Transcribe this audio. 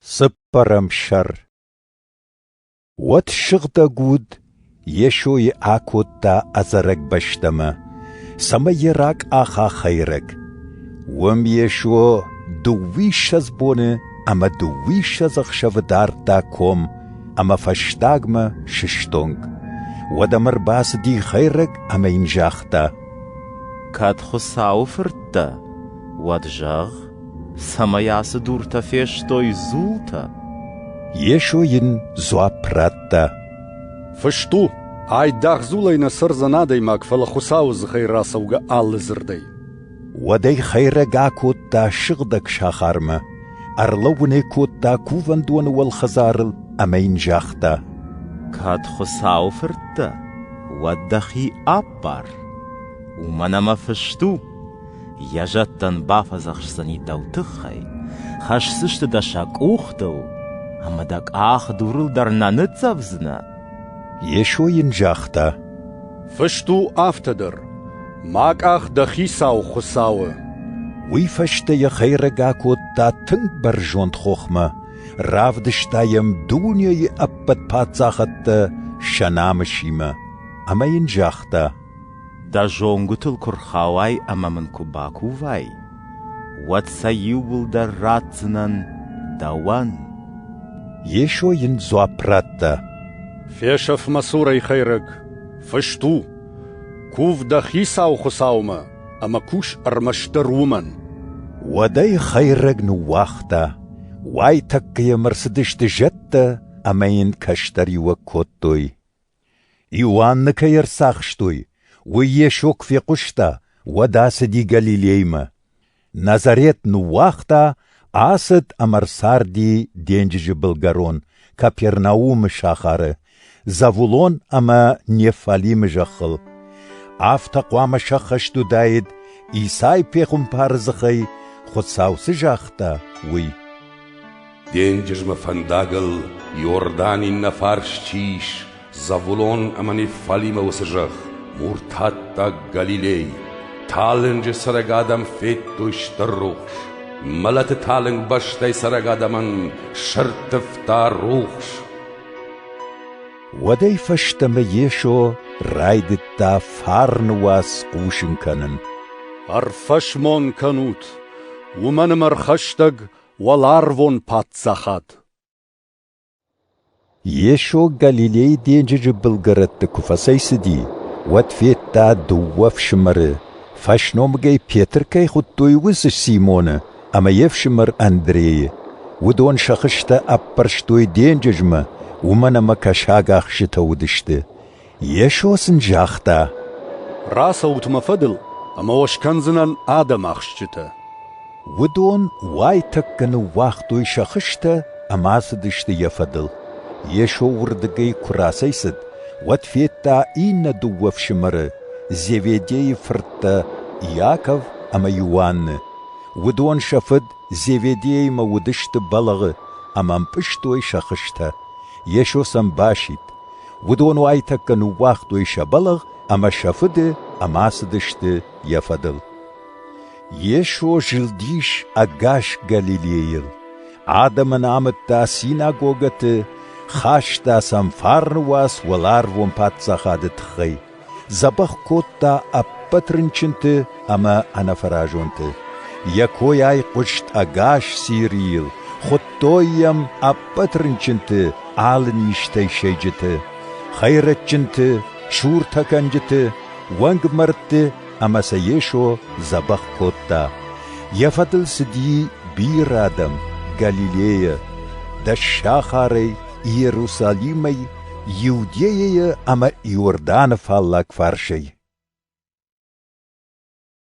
Sıpparım şar. Wat şıgda gud, yeşoy akutta azarag baştama, sama yerak aha khayrak. Wam yeşo duwishaz bone, ama duwishaz akhshavdar da kom, ama fashtagma shishtung. Wadamar bas di khayrak ama injakhta. Kad khusau fırtta, wadjag, sama yası durta feştoy zulta. Yeşoyin zoapratta. Fashtu, ay dagzulayna sarzanaday mak fala khusau zkhayra sawga allizirday. Waday khayraga kutta shigdak shakharma. Arlawne kutta kuvanduan wal khazarl ama injakhta. Kad khusau fırtta, waddakhi appar. Umanama fashtu, yajattan bafazakhsani dawtkhay. Khashsishta da shak ukhtaw, ama dak durul darnanıtsavzna. Yeşoyin jakhta. Fashtu aftader, mak dakhisau khusau. Wifashta ya khayraga kutta tink barjont khokhma. Ravdishtayam dunyay appat patsakhatta shanamashima. Ama injakhta. Da jongutul kurkhawai ama man kubakuvai. Wat sayubul da ratsnan dawan. Yeşoyin zoapratta. Feshaf masuray khayrag. Fashtu, kuv dakhisau khusauma, ama kush armashtar woman. Waday khayrag nuwakhta. Wai takkaya marsidishta jatta, ama in kashtari wa kottoy. Iwan kayar sakhshtoy. ويشوك في قشتا وداس دي غاليليما نظريت نواختا آسد أمرسار دي دينجج بلغارون كابيرناوم شاخاره زاولون أما نيفاليم جخل آفتا قوام شخشتو دايد إيساي بيخم پارزخي خود ساوس جاختا وي دينجج مفنداغل يورداني نفارش چيش زاولون أما نيفاليم وسجخ Murtatta Galilei, talenge saragadam fetto ishtarruch, malat taleng bashtay saragadaman shartafta ruch. Waday fashtama yesho raiditta farnwas qushin kanen. Arfashmon kanut, woman markhashtag walarvon patsachat. Yesho Galilei denjij bilgarat kufasaysi واتفيتا دوف شمر فاشنومجي بيتر كي خطوي وز سيمون اما يفشمر اندري ودون شخشتا ابرشتوي دينججما ومنا مكاشاغا خشتا ودشت يشو سنجاختا راسا وتمفدل اما وشكنزنان آدم اخشتا ودون واي تكن واختوي شخشتا اما سدشت يفدل يشو وردقي كراسيسد واتفيتا إينا دوف شمر زيفيدي فرتا ياكف أما يوان ودون شفد زيفيدي ما ودشت بلغ أما مبشتوي شخشتا يشو سنباشيت ودون وايتك نواختوي شبلغ أما شفد أما سدشت يفدل يشو جلديش أغاش غاليليل آدم نامت تا سيناغوغت خاشتا سمفارنواس ولارвон патсахадет хай. Забах котта аппатринчинте, ама анафаражонте. Якой ай кучт агаш сирил, хоттоям аппатринчинте, алништай шейджите. Хайратчинте, шуртаканджите, вангмарте, ама саешо забах котта. Яфатл сиди бирадам, Галилея, да шахарей, Иерусалимей, Иудея, ама Иордан фаллак фаршей.